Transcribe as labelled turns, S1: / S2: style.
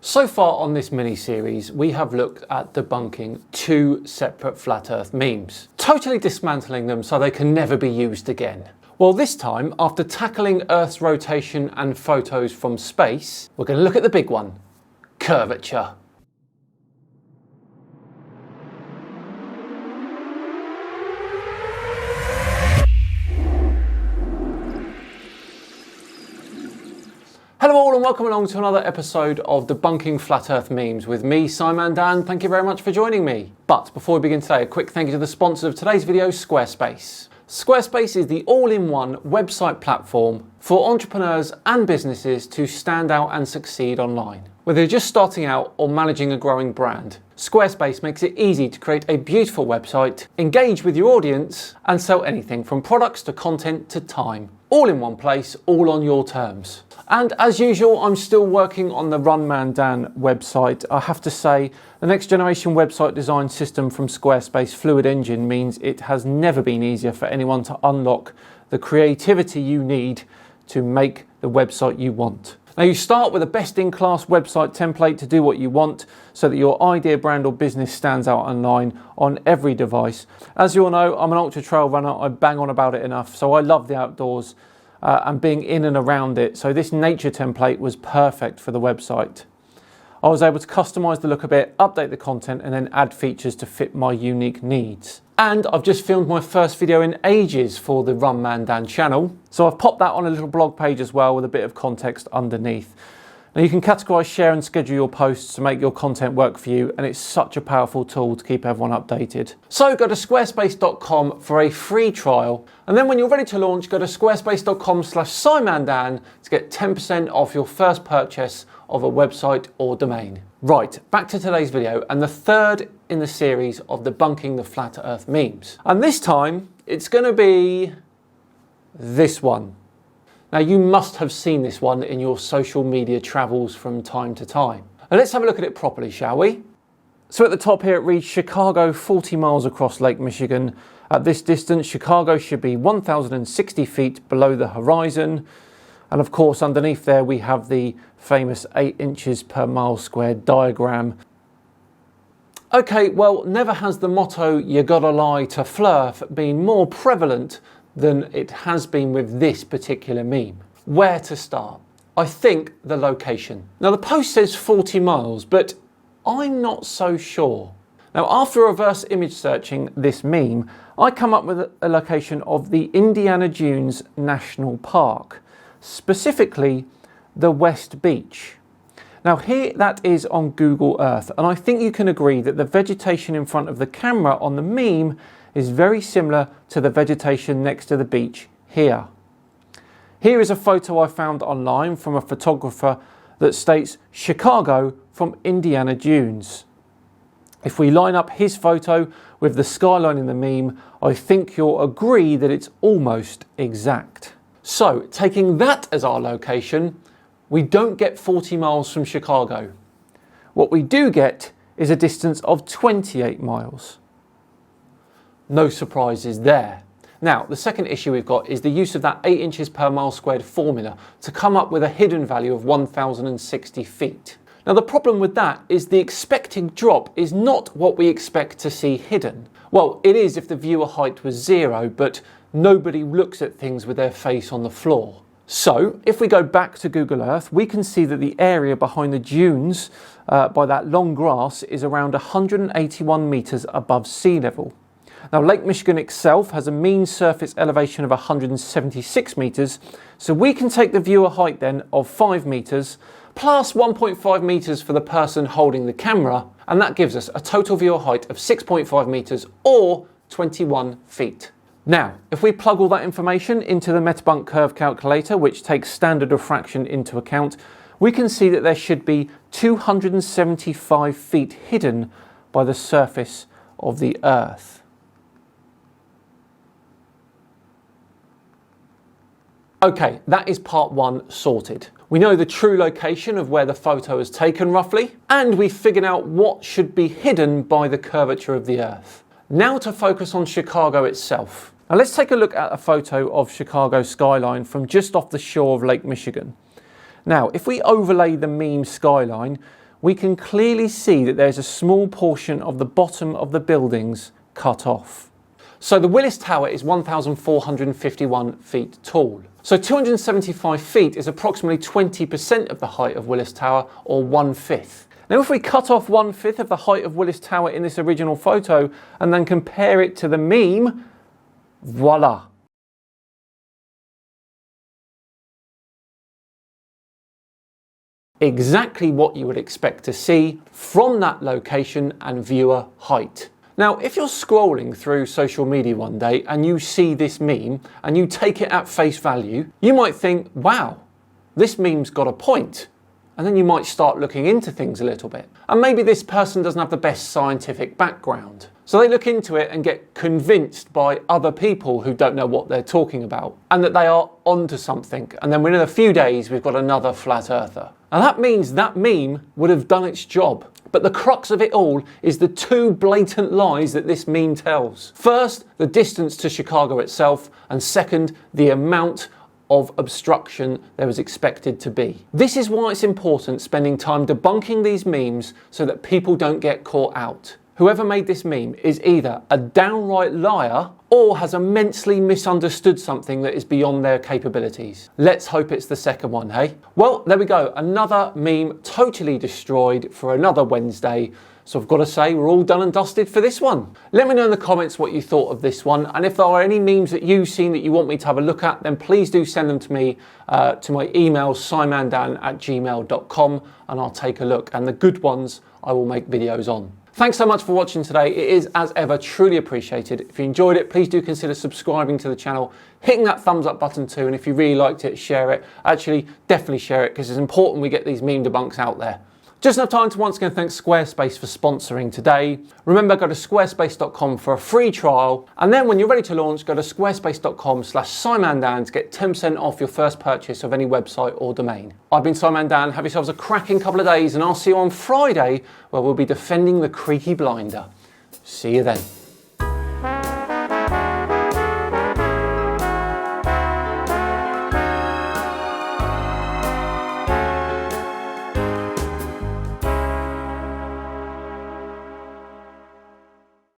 S1: So far on this mini-series, we have looked at debunking two separate flat earth memes, totally dismantling them so they can never be used again. Well, this time, after tackling Earth's rotation and photos from space, we're going to look at the big one, curvature. Hello all and welcome along to another episode of Debunking Flat Earth Memes with me, Simon Dan. Thank you very much for joining me. But before we begin today, a quick thank you to the sponsors of today's video, Squarespace. Squarespace is the all-in-one website platform for entrepreneurs and businesses to stand out and succeed online. Whether you're just starting out or managing a growing brand, Squarespace makes it easy to create a beautiful website, engage with your audience, and sell anything from products to content to time. All in one place, all on your terms. And as usual, I'm still working on the Run Man Dan website. I have to say, the next generation website design system from Squarespace, Fluid Engine, means it has never been easier for anyone to unlock the creativity you need to make the website you want. Now, you start with a best-in-class website template to do what you want so that your idea, brand or business stands out online on every device. As you all know, I'm an ultra trail runner. I bang on about it enough. So I love the outdoors and being in and around it. So this nature template was perfect for the website. I was able to customize the look a bit, update the content, and then add features to fit my unique needs. And I've just filmed my first video in ages for the Run Man Dan channel. So I've popped that on a little blog page as well with a bit of context underneath. Now you can categorize, share and schedule your posts to make your content work for you, and it's such a powerful tool to keep everyone updated. So go to squarespace.com for a free trial, and then when you're ready to launch, go to squarespace.com/SimonDan to get 10% off your first purchase of a website or domain. Right, back to today's video, and the third in the series of debunking the flat earth memes. And this time, it's going to be this one. Now, you must have seen this one in your social media travels from time to time. Now, let's have a look at it properly, shall we? So at the top here, it reads Chicago, 40 miles across Lake Michigan. At this distance, Chicago should be 1,060 feet below the horizon. And of course, underneath there, we have the famous 8 inches per mile squared diagram. Okay, well, never has the motto, you gotta lie to flirt, been more prevalent than it has been with this particular meme. Where to start? I think the location. Now the post says 40 miles, but I'm not so sure. Now after reverse image searching this meme, I come up with a location of the Indiana Dunes National Park, specifically the West Beach. Now here that is on Google Earth, and I think you can agree that the vegetation in front of the camera on the meme is very similar to the vegetation next to the beach here. Here is a photo I found online from a photographer that states Chicago from Indiana Dunes. If we line up his photo with the skyline in the meme, I think you'll agree that it's almost exact. So, taking that as our location, we don't get 40 miles from Chicago. What we do get is a distance of 28 miles. No surprises there. Now, the second issue we've got is the use of that 8 inches per mile squared formula to come up with a hidden value of 1,060 feet. Now, the problem with that is the expected drop is not what we expect to see hidden. Well, it is if the viewer height was 0, but nobody looks at things with their face on the floor. So, if we go back to Google Earth, we can see that the area behind the dunes by that long grass is around 181 metres above sea level. Now, Lake Michigan itself has a mean surface elevation of 176 metres, so we can take the viewer height then of 5 metres plus 1.5 metres for the person holding the camera, and that gives us a total viewer height of 6.5 metres or 21 feet. Now, if we plug all that information into the Metabunk curve calculator, which takes standard refraction into account, we can see that there should be 275 feet hidden by the surface of the Earth. Okay, that is part one sorted. We know the true location of where the photo is taken roughly, and we've figured out what should be hidden by the curvature of the Earth. Now to focus on Chicago itself. Now let's take a look at a photo of Chicago skyline from just off the shore of Lake Michigan. Now, if we overlay the meme skyline, we can clearly see that there's a small portion of the bottom of the buildings cut off. So the Willis Tower is 1,451 feet tall. So 275 feet is approximately 20% of the height of Willis Tower, or 1/5. Now if we cut off 1/5 of the height of Willis Tower in this original photo and then compare it to the meme, voila. Exactly what you would expect to see from that location and viewer height. Now, if you're scrolling through social media one day and you see this meme and you take it at face value, you might think, wow, this meme's got a point. And then you might start looking into things a little bit. And maybe this person doesn't have the best scientific background. So they look into it and get convinced by other people who don't know what they're talking about and that they are onto something. And then within a few days, we've got another flat earther. And that means that meme would have done its job. But the crux of it all is the two blatant lies that this meme tells. First, the distance to Chicago itself, and second, the amount of obstruction there was expected to be. This is why it's important spending time debunking these memes so that people don't get caught out. Whoever made this meme is either a downright liar or has immensely misunderstood something that is beyond their capabilities. Let's hope it's the second one, hey? Well, there we go. Another meme totally destroyed for another Wednesday. So I've got to say, we're all done and dusted for this one. Let me know in the comments what you thought of this one. And if there are any memes that you've seen that you want me to have a look at, then please do send them to me, to my email, simondan@gmail.com, and I'll take a look. And the good ones, I will make videos on. Thanks so much for watching today. It is, as ever, truly appreciated. If you enjoyed it, please do consider subscribing to the channel, hitting that thumbs up button too, and if you really liked it, share it. Actually, definitely share it, because it's important we get these meme debunks out there. Just enough time to once again thank Squarespace for sponsoring today. Remember, go to squarespace.com for a free trial. And then when you're ready to launch, go to squarespace.com/simondan to get 10% off your first purchase of any website or domain. I've been Simon Dan. Have yourselves a cracking couple of days, and I'll see you on Friday, where we'll be defending the creaky blinder. See you then.